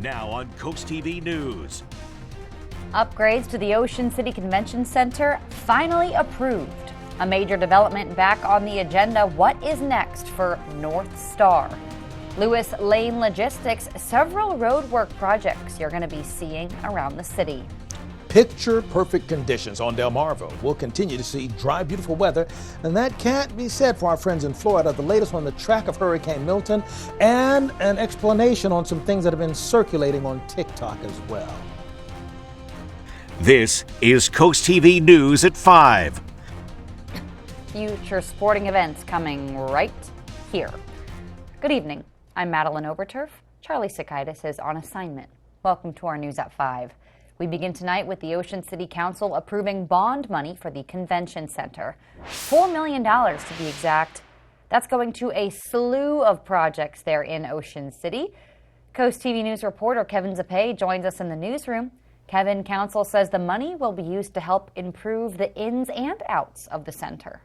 Now on CoastTV News. Upgrades to the Ocean City Convention Center finally approved. A major development back on the agenda. What is next for North Star? Lewis Lane Logistics, several roadwork projects you're going to be seeing around the city. Picture perfect conditions on Delmarva. We'll continue to see dry, beautiful weather, and that can't be said for our friends in Florida. The latest on the track of Hurricane Milton, and an explanation on some things that have been circulating on TikTok as well. This is CoastTV News at 5. Future sporting events coming right here. Good evening. I'm Madeline Overturf. Charlie Sikaitis is on assignment. Welcome to our News at 5. We begin tonight with the Ocean City Council approving bond money for the convention center. $4 million to be exact. That's going to a slew of projects there in Ocean City. Coast TV News reporter Kevin Zapay joins us in the newsroom. Kevin, council says the money will be used to help improve the ins and outs of the center.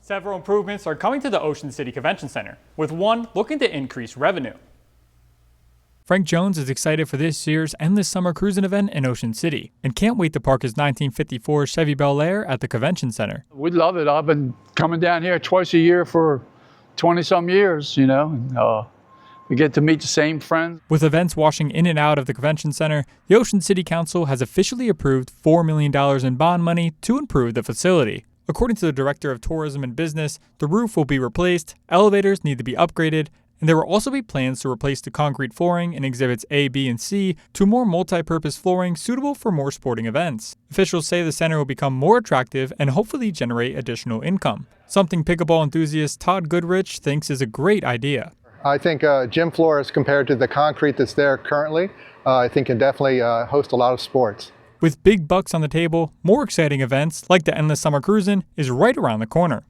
Several improvements are coming to the Ocean City Convention Center, with one looking to increase revenue. Frank Jones is excited for this year's Endless Summer Cruising event in Ocean City and can't wait to park his 1954 Chevy Bel Air at the convention center. We love it. I've been coming down here twice a year for 20-some years, you know. And, we get to meet the same friends. With events washing in and out of the convention center, the Ocean City Council has officially approved $4 million in bond money to improve the facility. According to the Director of Tourism and Business, the roof will be replaced, elevators need to be upgraded, and there will also be plans to replace the concrete flooring in exhibits A, B, and C to more multi-purpose flooring suitable for more sporting events. Officials say the center will become more attractive and hopefully generate additional income, something pickleball enthusiast Todd Goodrich thinks is a great idea. I think gym floors compared to the concrete that's there currently, I think can definitely host a lot of sports. With big bucks on the table, more exciting events like the Endless Summer Cruising is right around the corner.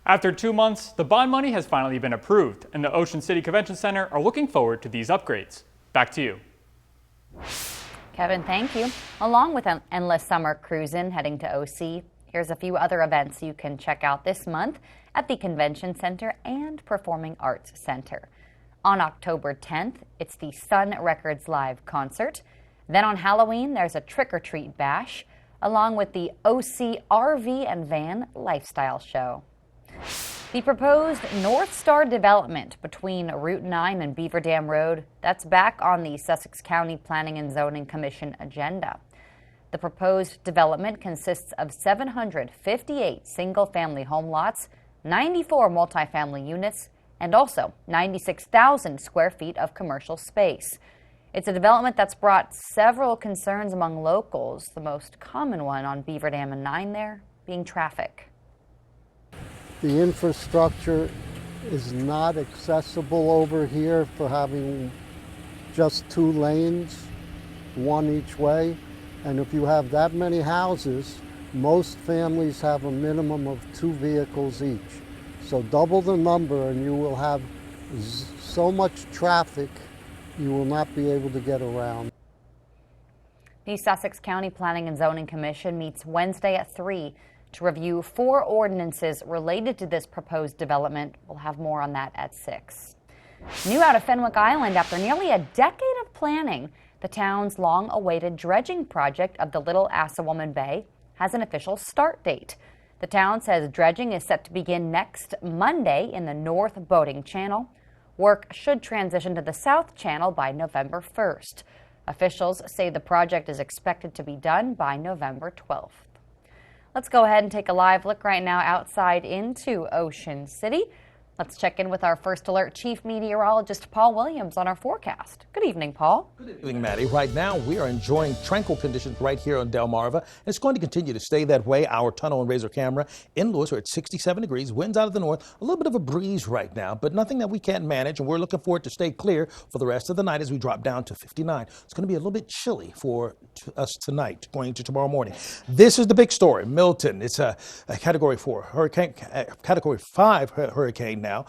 After 2 months, the bond money has finally been approved, and the Ocean City Convention Center are looking forward to these upgrades. Back to you. Kevin, thank you. Along with an Endless Summer Cruising heading to OC, here's a few other events you can check out this month at the Convention Center and Performing Arts Center. On October 10th, it's the Sun Records Live concert. Then on Halloween, there's a trick-or-treat bash, along with the OC RV and Van Lifestyle Show. The proposed North Star development between Route 9 and Beaver Dam Road, that's back on the Sussex County Planning and Zoning Commission agenda. The proposed development consists of 758 single-family home lots, 94 multifamily units, and also 96,000 square feet of commercial space. It's a development that's brought several concerns among locals, the most common one on Beaver Dam and 9 there being traffic. The infrastructure is not accessible over here for having just 2 lanes, one each way. And if you have that many houses, most families have a minimum of 2 vehicles each. So double the number and you will have so much traffic, you will not be able to get around. The Sussex County Planning and Zoning Commission meets Wednesday at 3 to review 4 ordinances related to this proposed development. We'll have more on that at 6. New out of Fenwick Island, after nearly a decade of planning, the town's long-awaited dredging project of the Little Assawoman Bay has an official start date. The town says dredging is set to begin next Monday in the North Boating Channel. Work should transition to the South Channel by November 1st. Officials say the project is expected to be done by November 12th. Let's go ahead and take a live look right now outside into Ocean City. Let's check in with our First Alert Chief Meteorologist Paul Williams on our forecast. Good evening, Paul. Good evening, Maddie. Right now, we are enjoying tranquil conditions right here on Delmarva. It's going to continue to stay that way. Our tunnel and razor camera in Lewis are at 67 degrees. Winds out of the north. A little bit of a breeze right now, but nothing that we can't manage. And we're looking for it to stay clear for the rest of the night as we drop down to 59. It's going to be a little bit chilly for us tonight, going to tomorrow morning. This is the big story. Milton. It's a Category 4 hurricane, Category 5 hurricane now. now,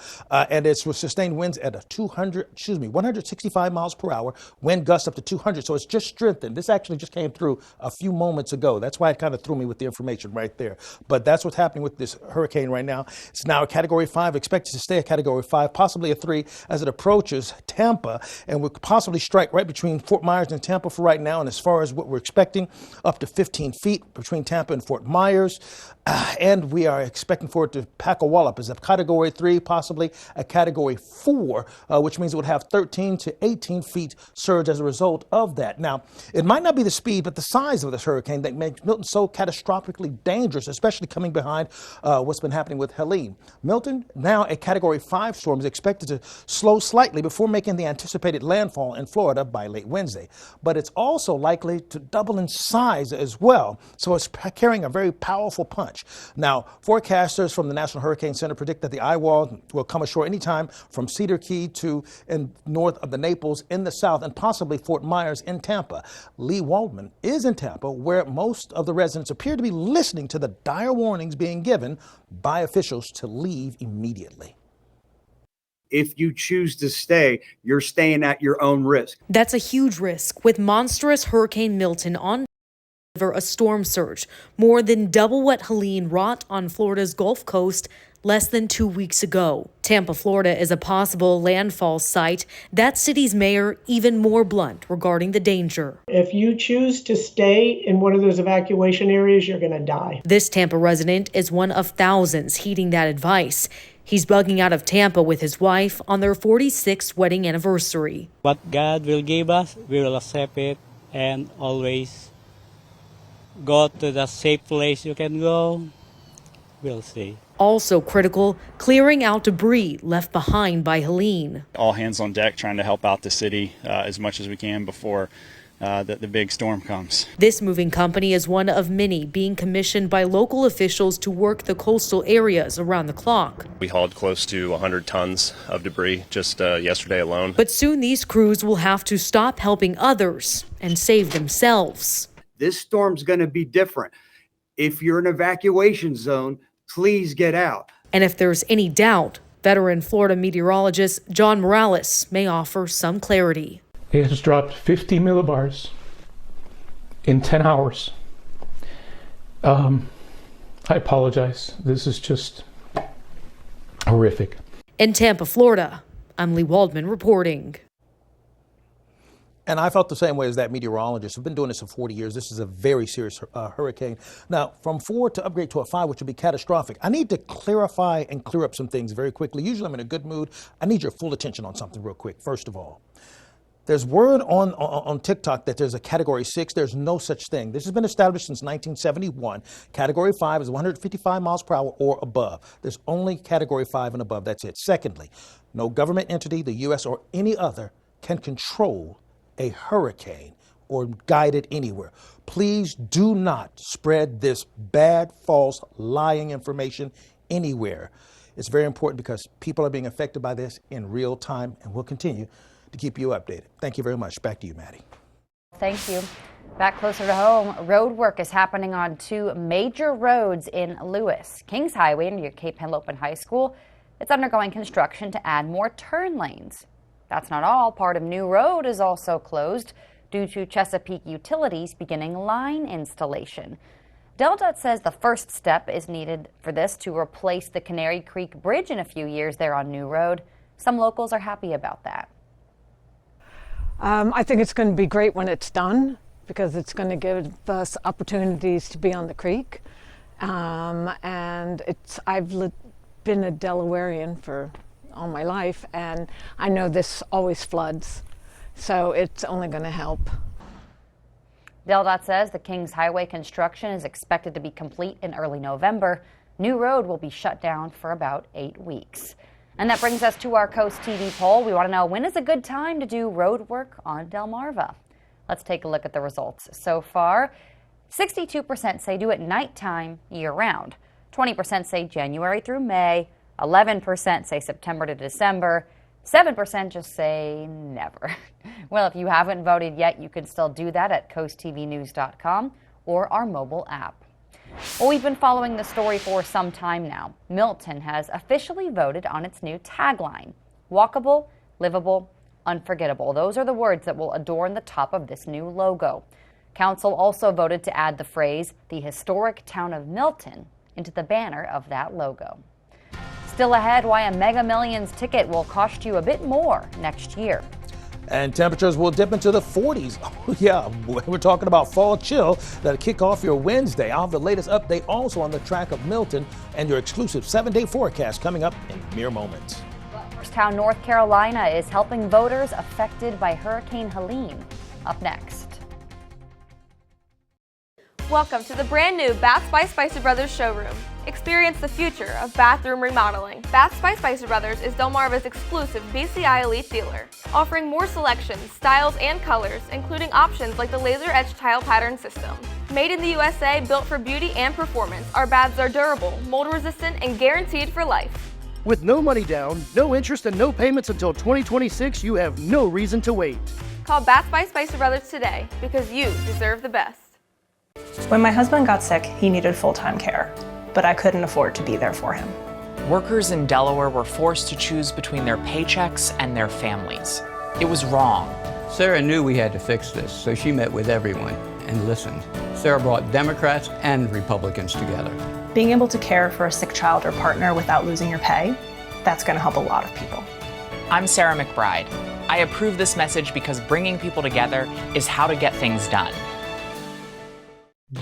and it's with sustained winds at 165 miles per hour, wind gusts up to 200. So it's just strengthened. This actually just came through a few moments ago. That's why it kind of threw me with the information right there. But that's what's happening with this hurricane right now. It's now a Category 5, expected to stay a Category 5, possibly a 3 as it approaches Tampa, and will possibly strike right between Fort Myers and Tampa for right now. And as far as what we're expecting, up to 15 feet between Tampa and Fort Myers. And we are expecting for it to pack a wallop as a Category 3, possibly a Category 4, which means it would have 13 to 18 feet surge as a result of that. Now, it might not be the speed, but the size of this hurricane that makes Milton so catastrophically dangerous, especially coming behind what's been happening with Helene. Milton, now a Category 5 storm, is expected to slow slightly before making the anticipated landfall in Florida by late Wednesday. But it's also likely to double in size as well, so it's carrying a very powerful punch. Now, forecasters from the National Hurricane Center predict that the eye wall will come ashore anytime from Cedar Key to and north of the Naples in the south, and possibly Fort Myers in Tampa. Lee Waldman is in Tampa, where most of the residents appear to be listening to the dire warnings being given by officials to leave immediately. If you choose to stay, you're staying at your own risk. That's a huge risk with monstrous Hurricane Milton on a storm surge, more than double what Helene wrought on Florida's Gulf Coast less than 2 weeks ago. Tampa, Florida is a possible landfall site. That city's mayor even more blunt regarding the danger. If you choose to stay in one of those evacuation areas, you're going to die. This Tampa resident is one of thousands heeding that advice. He's bugging out of Tampa with his wife on their 46th wedding anniversary. What God will give us, we will accept it, and always go to the safe place you can go. We'll see. Also critical, clearing out debris left behind by Helene. All hands on deck trying to help out the city as much as we can before the big storm comes. This moving company is one of many being commissioned by local officials to work the coastal areas around the clock. We hauled close to 100 tons of debris just yesterday alone. But soon these crews will have to stop helping others and save themselves. This storm's going to be different. If you're in an evacuation zone, please get out. And if there's any doubt, veteran Florida meteorologist John Morales may offer some clarity. It has dropped 50 millibars in 10 hours. I apologize. This is just horrific. In Tampa, Florida, I'm Lee Waldman reporting. And I felt the same way as that meteorologist. We've been doing this for 40 years. This is a very serious hurricane. Now, from 4 to upgrade to a 5, which would be catastrophic. I need to clarify and clear up some things very quickly. Usually I'm in a good mood. I need your full attention on something real quick. First of all, there's word on TikTok that there's a Category 6. There's no such thing. This has been established since 1971. Category 5 is 155 miles per hour or above. There's only Category 5 and above. That's it. Secondly, no government entity, the U.S. or any other, can control a hurricane or guide it anywhere. Please do not spread this bad, false, lying information anywhere. It's very important because people are being affected by this in real time, and we'll continue to keep you updated. Thank you very much. Back to you, Maddie. Thank you. Back closer to home, road work is happening on 2 major roads in Lewis. Kings Highway near Cape Henlopen High School. It's undergoing construction to add more turn lanes. That's not all. Part of New Road is also closed due to Chesapeake Utilities beginning line installation. DelDOT says the first step is needed for this to replace the Canary Creek Bridge in a few years there on New Road. Some locals are happy about that. I think it's going to be great when it's done because it's going to give us opportunities to be on the creek. And I've been a Delawarean for all my life, and I know this always floods, so it's only going to help. DelDOT says the Kings Highway construction is expected to be complete in early November. New Road will be shut down for about 8 weeks. And that brings us to our Coast TV poll. We want to know, when is a good time to do road work on Delmarva? Let's take a look at the results. So far, 62% say do it nighttime year-round. 20% say January through May. 11% say September to December. 7% just say never. Well, if you haven't voted yet, you can still do that at coasttvnews.com or our mobile app. Well, we've been following the story for some time now. Milton has officially voted on its new tagline: walkable, livable, unforgettable. Those are the words that will adorn the top of this new logo. Council also voted to add the phrase, "the historic town of Milton," into the banner of that logo. Still ahead, why a Mega Millions ticket will cost you a bit more next year. And temperatures will dip into the 40s. Oh, yeah, we're talking about fall chill that'll kick off your Wednesday. I'll have the latest update also on the track of Milton and your exclusive 7-day forecast coming up in mere moments. First, how North Carolina is helping voters affected by Hurricane Helene. Up next. Welcome to the brand new Bath by Spicer Brothers showroom. Experience the future of bathroom remodeling. Bath by Spicer Brothers is Delmarva's exclusive BCI Elite dealer, offering more selections, styles, and colors, including options like the laser etched tile pattern system. Made in the USA, built for beauty and performance, our baths are durable, mold resistant, and guaranteed for life. With no money down, no interest, and no payments until 2026, you have no reason to wait. Call Bath by Spicer Brothers today, because you deserve the best. When my husband got sick, he needed full-time care, but I couldn't afford to be there for him. Workers in Delaware were forced to choose between their paychecks and their families. It was wrong. Sarah knew we had to fix this, so she met with everyone and listened. Sarah brought Democrats and Republicans together. Being able to care for a sick child or partner without losing your pay, that's going to help a lot of people. I'm Sarah McBride. I approve this message because bringing people together is how to get things done.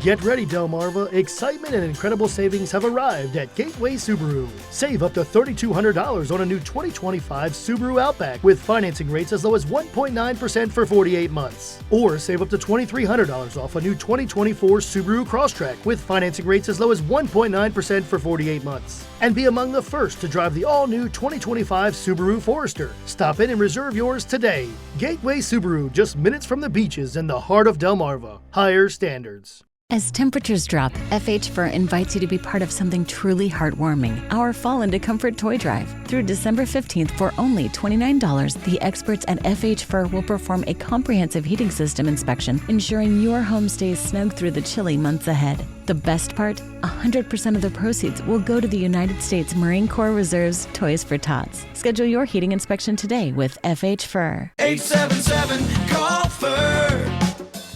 Get ready, Delmarva. Excitement and incredible savings have arrived at Gateway Subaru. Save up to $3,200 on a new 2025 Subaru Outback with financing rates as low as 1.9% for 48 months. Or save up to $2,300 off a new 2024 Subaru Crosstrek with financing rates as low as 1.9% for 48 months. And be among the first to drive the all-new 2025 Subaru Forester. Stop in and reserve yours today. Gateway Subaru, just minutes from the beaches in the heart of Delmarva. Higher standards. As temperatures drop, FH Fur invites you to be part of something truly heartwarming, our Fall into Comfort Toy Drive. Through December 15th for only $29, the experts at FH Fur will perform a comprehensive heating system inspection, ensuring your home stays snug through the chilly months ahead. The best part? 100% of the proceeds will go to the United States Marine Corps Reserve's Toys for Tots. Schedule your heating inspection today with FH Fur. 877-CALL-FUR.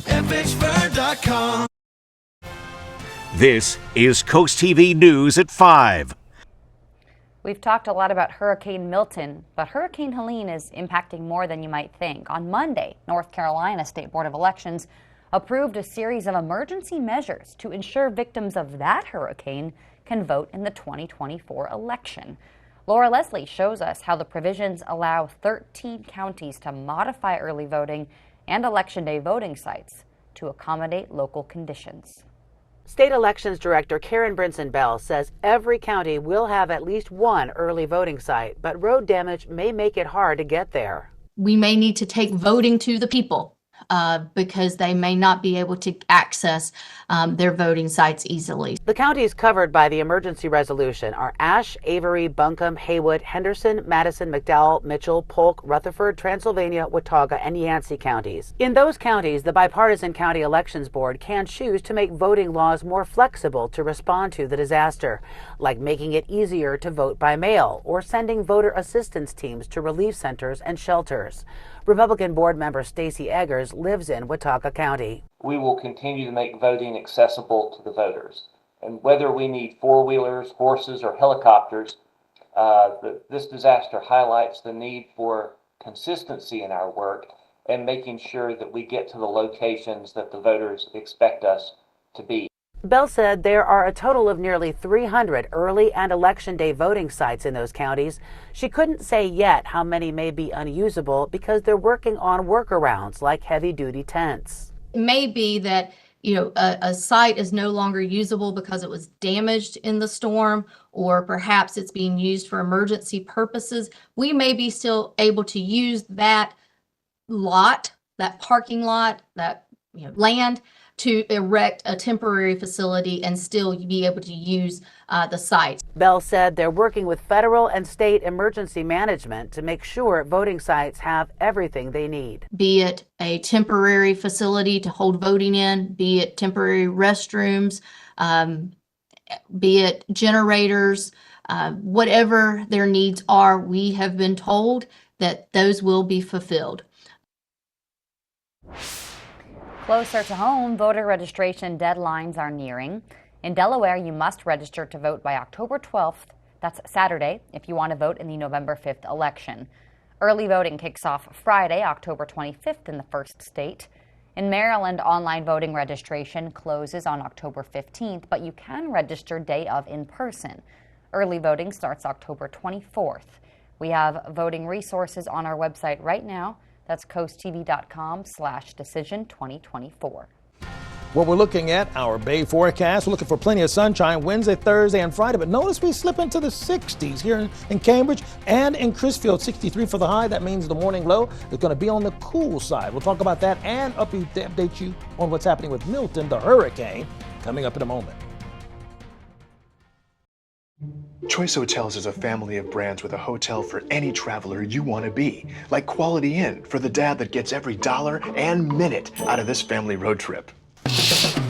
FHFur.com. This is Coast TV News at 5. We've talked a lot about Hurricane Milton, but Hurricane Helene is impacting more than you might think. On Monday, North Carolina State Board of Elections approved a series of emergency measures to ensure victims of that hurricane can vote in the 2024 election. Laura Leslie shows us how the provisions allow 13 counties to modify early voting and Election Day voting sites to accommodate local conditions. State Elections Director Karen Brinson-Bell says every county will have at least one early voting site, but road damage may make it hard to get there. We may need to take voting to the people because they may not be able to access their voting sites easily. The counties covered by the emergency resolution are Ashe, Avery, Buncombe, Haywood, Henderson, Madison, McDowell, Mitchell, Polk, Rutherford, Transylvania, Watauga, and Yancey counties. In those counties, the Bipartisan County Elections Board can choose to make voting laws more flexible to respond to the disaster, like making it easier to vote by mail or sending voter assistance teams to relief centers and shelters. Republican board member Stacey Eggers lives in Watauga County. We will continue to make voting accessible to the voters. And whether we need four-wheelers, horses, or helicopters, this disaster highlights the need for consistency in our work and making sure that we get to the locations that the voters expect us to be. Bell said there are a total of nearly 300 early and election day voting sites in those counties. She couldn't say yet how many may be unusable because they're working on workarounds like heavy-duty tents. It may be that a site is no longer usable because it was damaged in the storm, or perhaps it's being used for emergency purposes. We may be still able to use that lot, that parking lot, that land to erect a temporary facility and still be able to use the site. Bell said they're working with federal and state emergency management to make sure voting sites have everything they need. Be it a temporary facility to hold voting in, be it temporary restrooms, be it generators, whatever their needs are, we have been told that those will be fulfilled. Closer to home, voter registration deadlines are nearing. In Delaware, you must register to vote by October 12th. That's Saturday, if you want to vote in the November 5th election. Early voting kicks off Friday, October 25th in the first state. In Maryland, online voting registration closes on October 15th, but you can register day of in person. Early voting starts October 24th. We have voting resources on our website right now. That's coasttv.com/decision2024. Well, we're looking at our Bay forecast. We're looking for plenty of sunshine Wednesday, Thursday, and Friday. But notice we slip into the 60s here in Cambridge and in Crisfield. 63 for the high. That means the morning low is going to be on the cool side. We'll talk about that and update you on what's happening with Milton, the hurricane, coming up in a moment. Choice Hotels is a family of brands with a hotel for any traveler you want to be. Like Quality Inn for the dad that gets every dollar and minute out of this family road trip.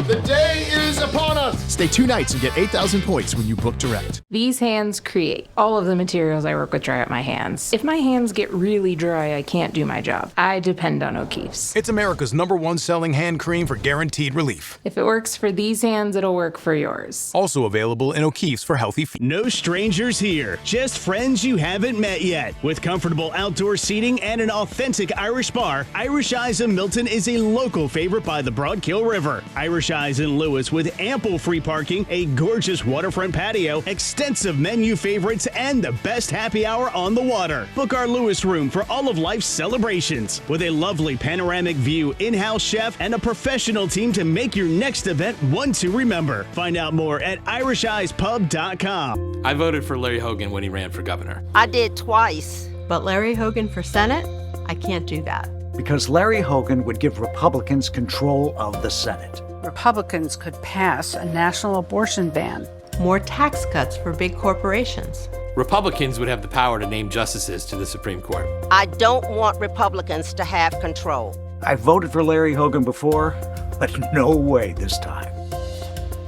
The day is upon us. Stay 2 nights and get 8,000 points when you book direct. These hands create. All of the materials I work with dry out my hands. If my hands get really dry, I can't do my job. I depend on O'Keeffe's. It's America's #1 selling hand cream for guaranteed relief. If it works for these hands, it'll work for yours. Also available in O'Keeffe's for healthy feet. No strangers here, just friends you haven't met yet. With comfortable outdoor seating and an authentic Irish bar, Irish Eyes in Milton is a local favorite by the Broadkill River. Irish Eyes in Lewis with ample free parking, a gorgeous waterfront patio, extensive menu favorites, and the best happy hour on the water. Book our Lewis room for all of life's celebrations. With a lovely panoramic view, in-house chef, and a professional team to make your next event one to remember. Find out more at irisheyespub.com. I voted for Larry Hogan when he ran for governor. I did twice, but Larry Hogan for Senate? I can't do that. Because Larry Hogan would give Republicans control of the Senate. Republicans could pass a national abortion ban. More tax cuts for big corporations. Republicans would have the power to name justices to the Supreme Court. I don't want Republicans to have control. I voted for Larry Hogan before, but no way this time.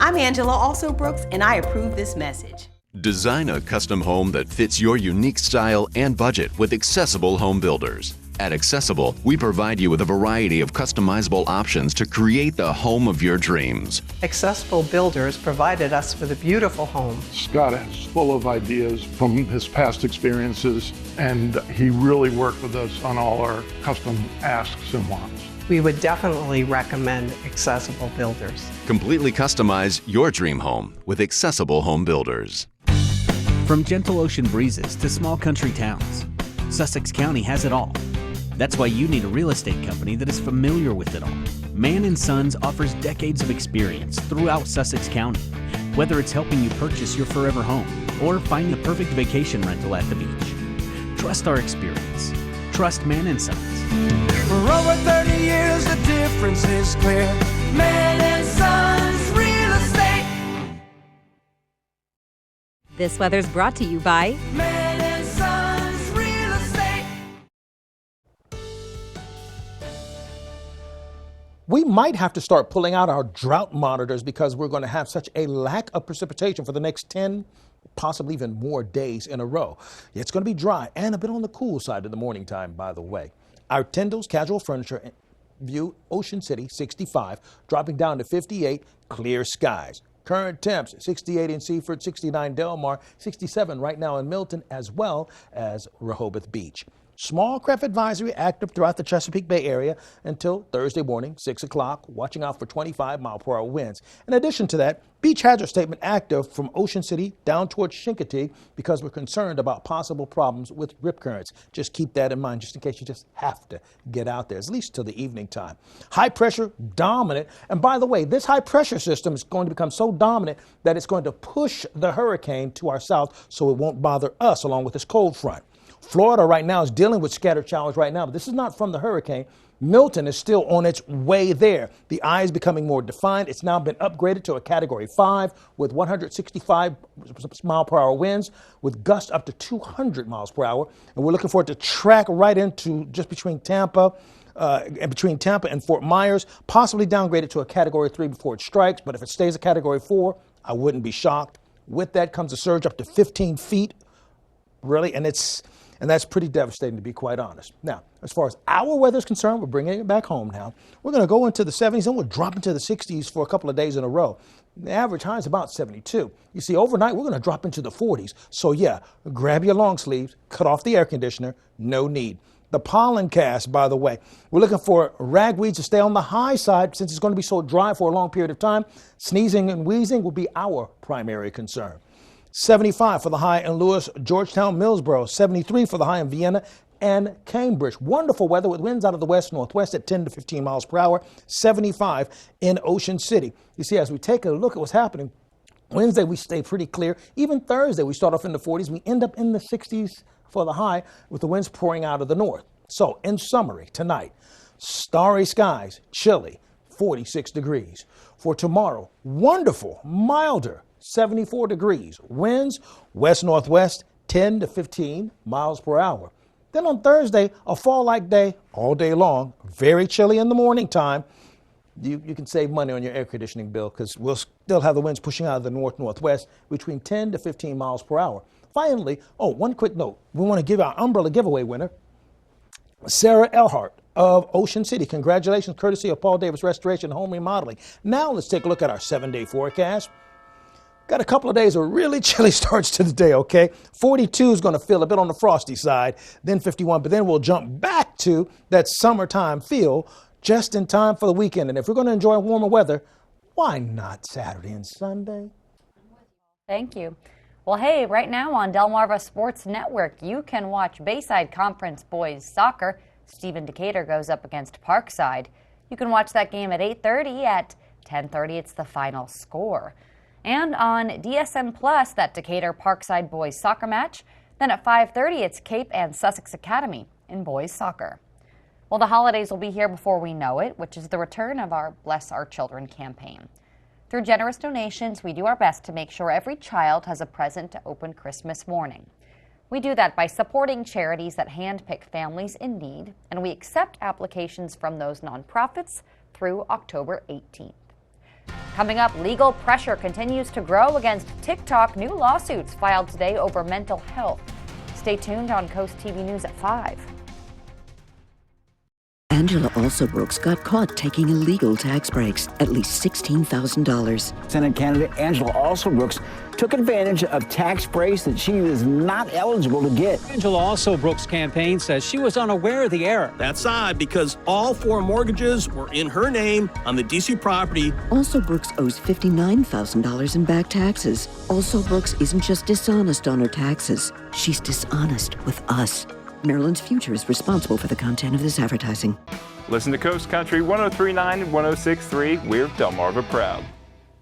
I'm Angela Also Brooks, and I approve this message. Design a custom home that fits your unique style and budget with Accessible Home Builders. At Accessible, we provide you with a variety of customizable options to create the home of your dreams. Accessible Builders provided us with a beautiful home. Scott is full of ideas from his past experiences, and he really worked with us on all our custom asks and wants. We would definitely recommend Accessible Builders. Completely customize your dream home with Accessible Home Builders. From gentle ocean breezes to small country towns, Sussex County has it all. That's why you need a real estate company that is familiar with it all. Mann & Sons offers decades of experience throughout Sussex County. Whether it's helping you purchase your forever home or find the perfect vacation rental at the beach. Trust our experience. Trust Mann & Sons. For over 30 years, the difference is clear. Mann & Sons Real Estate. This weather's brought to you by Mann & Sons Real Estate. We might have to start pulling out our drought monitors because we're going to have such a lack of precipitation for the next 10, possibly even more days in a row. It's going to be dry and a bit on the cool side in the morning time, by the way. Our Tyndall's Casual Furniture view Ocean City 65, dropping down to 58, clear skies. Current temps 68 in Seaford, 69 Del Mar, 67 right now in Milton, as well as Rehoboth Beach. Small craft advisory active throughout the Chesapeake Bay area until Thursday morning, 6 o'clock, watching out for 25-mile-per-hour winds. In addition to that, beach hazard statement active from Ocean City down towards Chincoteague because we're concerned about possible problems with rip currents. Just keep that in mind just in case you just have to get out there, at least till the evening time. High pressure dominant. And by the way, this high pressure system is going to become so dominant that it's going to push the hurricane to our south so it won't bother us along with this cold front. Florida right now is dealing with scattered showers right now, but this is not from the hurricane. Milton is still on its way there. The eye is becoming more defined. It's now been upgraded to a Category 5 with 165 mile per hour winds with gusts up to 200 miles per hour. And we're looking for it to track right into just between Tampa and Fort Myers, possibly downgraded to a Category 3 before it strikes. But if it stays a Category 4, I wouldn't be shocked. With that comes a surge up to 15 feet, really, and that's pretty devastating, to be quite honest. Now, as far as our weather is concerned, we're bringing it back home now. We're going to go into the 70s, and we'll drop into the 60s for a couple of days in a row. The average high is about 72. You see, overnight, we're going to drop into the 40s. So, yeah, grab your long sleeves, cut off the air conditioner, no need. The pollen cast, by the way, we're looking for ragweeds to stay on the high side since it's going to be so dry for a long period of time. Sneezing and wheezing will be our primary concern. 75 for the high in Lewis, Georgetown, Millsboro. 73 for the high in Vienna and Cambridge. Wonderful weather with winds out of the west-northwest at 10 to 15 miles per hour. 75 in Ocean City. You see, as we take a look at what's happening, Wednesday we stay pretty clear. Even Thursday we start off in the 40s. We end up in the 60s for the high with the winds pouring out of the north. So, in summary, tonight, starry skies, chilly, 46 degrees. For tomorrow, wonderful, milder, 74 degrees. Winds west-northwest, 10 to 15 miles per hour. Then on Thursday, a fall-like day all day long. Very chilly in the morning time. You can save money on your air conditioning bill because we'll still have the winds pushing out of the north-northwest between 10 to 15 miles per hour. Finally, one quick note. We want to give our umbrella giveaway winner, Sarah Elhart of Ocean City. Congratulations, courtesy of Paul Davis Restoration Home Remodeling. Now let's take a look at our 7-day forecast. Got a couple of days of really chilly starts to the day, okay? 42 is going to feel a bit on the frosty side, then 51, but then we'll jump back to that summertime feel just in time for the weekend. And if we're going to enjoy warmer weather, why not Saturday and Sunday? Thank you. Well, hey, right now on Delmarva Sports Network, you can watch Bayside Conference Boys Soccer. Stephen Decatur goes up against Parkside. You can watch that game at 8:30. At 10:30, it's the final score. And on DSM Plus, that Decatur Parkside Boys Soccer match. Then at 5:30, it's Cape and Sussex Academy in boys soccer. Well, the holidays will be here before we know it, which is the return of our Bless Our Children campaign. Through generous donations, we do our best to make sure every child has a present to open Christmas morning. We do that by supporting charities that handpick families in need, and we accept applications from those nonprofits through October 18th. Coming up, legal pressure continues to grow against TikTok. New lawsuits filed today over mental health. Stay tuned on Coast TV News at 5. Angela Alsobrooks got caught taking illegal tax breaks, at least $16,000. Senate candidate Angela Alsobrooks took advantage of tax breaks that she was not eligible to get. Angela Alsobrooks' campaign says she was unaware of the error. That's odd because all 4 mortgages were in her name on the D.C. property. Alsobrooks owes $59,000 in back taxes. Alsobrooks isn't just dishonest on her taxes, she's dishonest with us. Maryland's Future is responsible for the content of this advertising. Listen to Coast Country 103.9 and 106.3. We're Delmarva proud.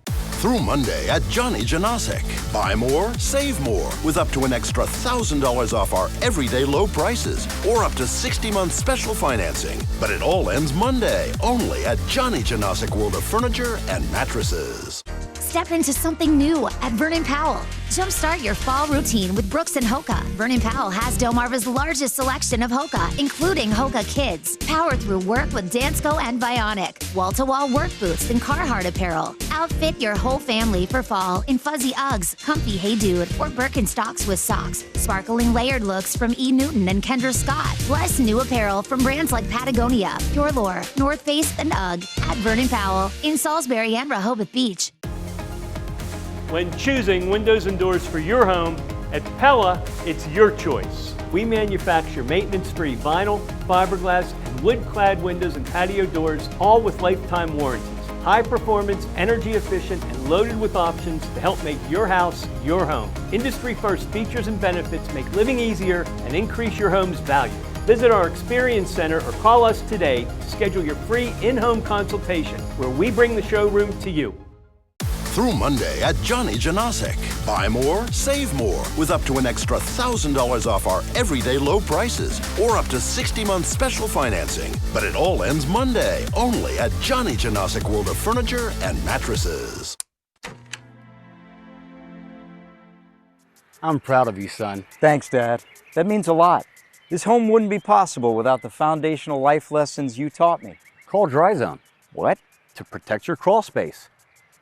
Through Monday at Johnny Janasek. Buy more, save more, with up to an extra $1,000 off our everyday low prices, or up to 60-month special financing. But it all ends Monday, only at Johnny Janasek World of Furniture and Mattresses. Step into something new at Vernon Powell. Jumpstart your fall routine with Brooks and Hoka. Vernon Powell has Delmarva's largest selection of Hoka, including Hoka Kids. Power through work with Dansko and Bionic. Wall-to-wall work boots and Carhartt apparel. Outfit your whole family for fall in fuzzy Uggs, comfy Hey Dude, or Birkenstocks with socks. Sparkling layered looks from E. Newton and Kendra Scott. Plus new apparel from brands like Patagonia, Pure Lore, North Face, and UGG at Vernon Powell in Salisbury and Rehoboth Beach. When choosing windows and doors for your home, at Pella, it's your choice. We manufacture maintenance-free vinyl, fiberglass, and wood-clad windows and patio doors, all with lifetime warranties. High performance, energy efficient, and loaded with options to help make your house your home. Industry-first features and benefits make living easier and increase your home's value. Visit our Experience Center or call us today to schedule your free in-home consultation, where we bring the showroom to you. Through Monday at Johnny Janasek. Buy more, save more with up to an extra $1,000 off our everyday low prices or up to 60-month special financing. But it all ends Monday, only at Johnny Janasek World of Furniture and Mattresses. I'm proud of you, son. Thanks, Dad. That means a lot. This home wouldn't be possible without the foundational life lessons you taught me. Call Dry Zone. What? To protect your crawl space.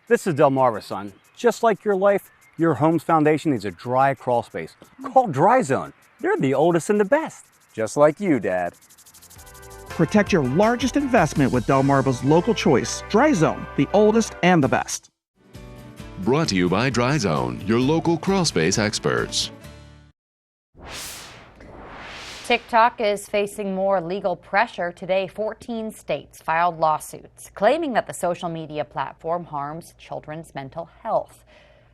This is Delmarva, son. Just like your life, your home's foundation needs a dry crawl space. Call Dry Zone. They're the oldest and the best. Just like you, Dad. Protect your largest investment with Delmarva's local choice, Dry Zone, the oldest and the best. Brought to you by Dry Zone, your local crawl space experts. TikTok is facing more legal pressure. Today, 14 states filed lawsuits claiming that the social media platform harms children's mental health.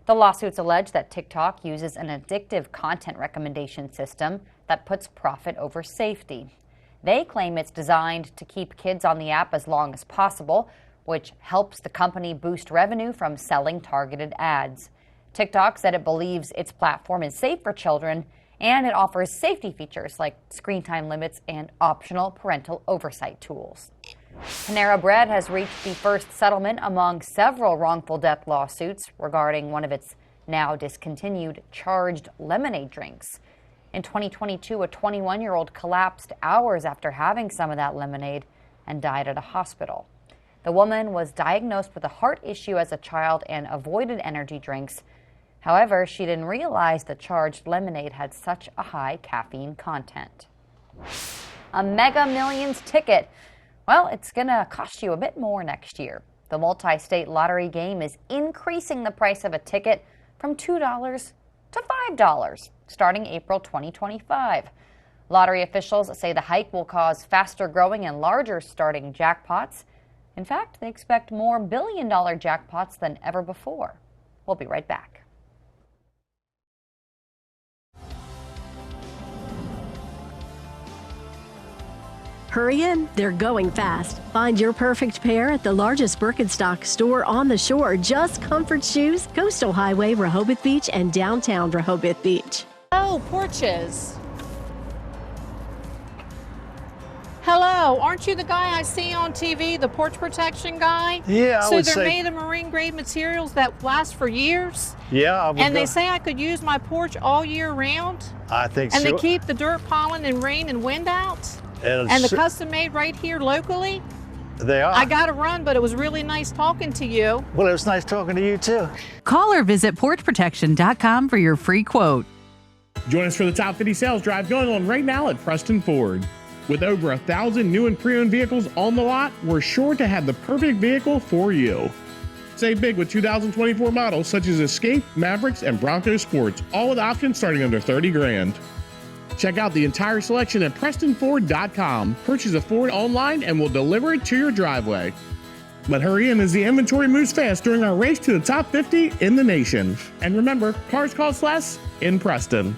The lawsuits allege that TikTok uses an addictive content recommendation system that puts profit over safety. They claim it's designed to keep kids on the app as long as possible, which helps the company boost revenue from selling targeted ads. TikTok said it believes its platform is safe for children, and it offers safety features like screen time limits and optional parental oversight tools. Panera Bread has reached the first settlement among several wrongful death lawsuits regarding one of its now discontinued charged lemonade drinks. In 2022, a 21-year-old collapsed hours after having some of that lemonade and died at a hospital. The woman was diagnosed with a heart issue as a child and avoided energy drinks. However, she didn't realize the charged lemonade had such a high caffeine content. A Mega Millions ticket. Well, it's going to cost you a bit more next year. The multi-state lottery game is increasing the price of a ticket from $2 to $5 starting April 2025. Lottery officials say the hike will cause faster growing and larger starting jackpots. In fact, they expect more billion-dollar jackpots than ever before. We'll be right back. Hurry in, they're going fast. Find your perfect pair at the largest Birkenstock store on the shore. Just Comfort Shoes, Coastal Highway, Rehoboth Beach, and downtown Rehoboth Beach. Oh, porches. Hello, aren't you the guy I see on TV, the porch protection guy? Yeah, I would say. So they're made of marine grade materials that last for years? Yeah, I would. And they say I could use my porch all year round? I think so. And they keep the dirt, pollen, and rain and wind out? And the custom made right here locally? They are. I got to run, but it was really nice talking to you. Well, it was nice talking to you too. Call or visit porchprotection.com for your free quote. Join us for the Top 50 sales drive going on right now at Preston Ford. With over 1,000 new and pre-owned vehicles on the lot, we're sure to have the perfect vehicle for you. Save big with 2024 models such as Escape, Mavericks, and Bronco Sports, all with options starting under $30,000. Check out the entire selection at PrestonFord.com. Purchase a Ford online and we'll deliver it to your driveway. But hurry in as the inventory moves fast during our race to the top 50 in the nation. And remember, cars cost less in Preston.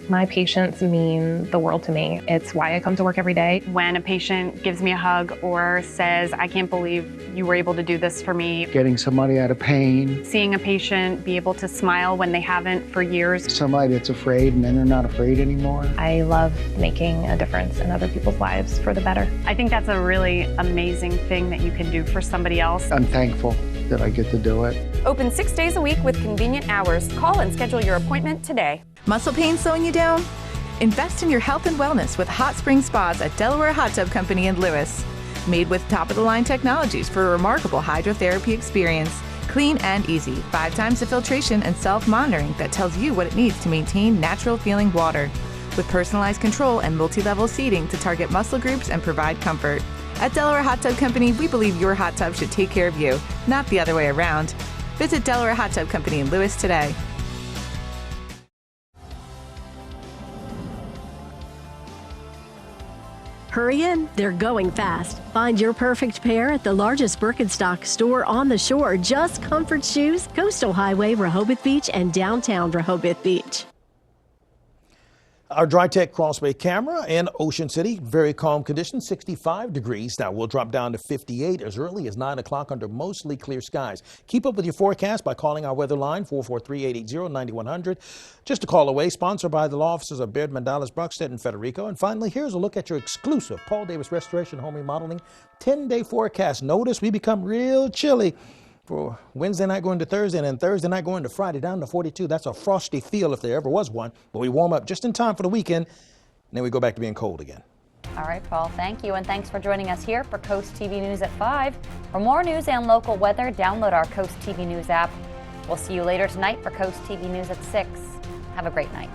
My patients mean the world to me. It's why I come to work every day. When a patient gives me a hug or says, I can't believe you were able to do this for me. Getting somebody out of pain. Seeing a patient be able to smile when they haven't for years. Somebody that's afraid and then they're not afraid anymore. I love making a difference in other people's lives for the better. I think that's a really amazing thing that you can do for somebody else. I'm thankful that I get to do it. Open 6 days a week with convenient hours. Call and schedule your appointment today. Muscle pain slowing you down? Invest in your health and wellness with Hot Spring Spas at Delaware Hot Tub Company in Lewis. Made with top-of-the-line technologies for a remarkable hydrotherapy experience. Clean and easy, 5 times the filtration and self-monitoring that tells you what it needs to maintain natural-feeling water. With personalized control and multi-level seating to target muscle groups and provide comfort. At Delaware Hot Tub Company, we believe your hot tub should take care of you, not the other way around. Visit Delaware Hot Tub Company in Lewis today. Hurry in, they're going fast. Find your perfect pair at the largest Birkenstock store on the shore. Just Comfort Shoes, Coastal Highway, Rehoboth Beach, and downtown Rehoboth Beach. Our Dry Tech Cross Bay camera in Ocean City, very calm conditions, 65 degrees. Now we'll drop down to 58 as early as 9 o'clock under mostly clear skies. Keep up with your forecast by calling our weather line, 443-880-9100. Just a call away, sponsored by the law offices of Baird, Mandalas, Brockstedt, and Federico. And finally, here's a look at your exclusive Paul Davis Restoration Home Remodeling 10-day forecast. Notice we become real chilly for Wednesday night going to Thursday, and then Thursday night going to Friday, down to 42. That's a frosty feel if there ever was one. But we warm up just in time for the weekend, and then we go back to being cold again. All right, Paul, thank you. And thanks for joining us here for Coast TV News at 5. For more news and local weather, download our Coast TV News app. We'll see you later tonight for Coast TV News at 6. Have a great night.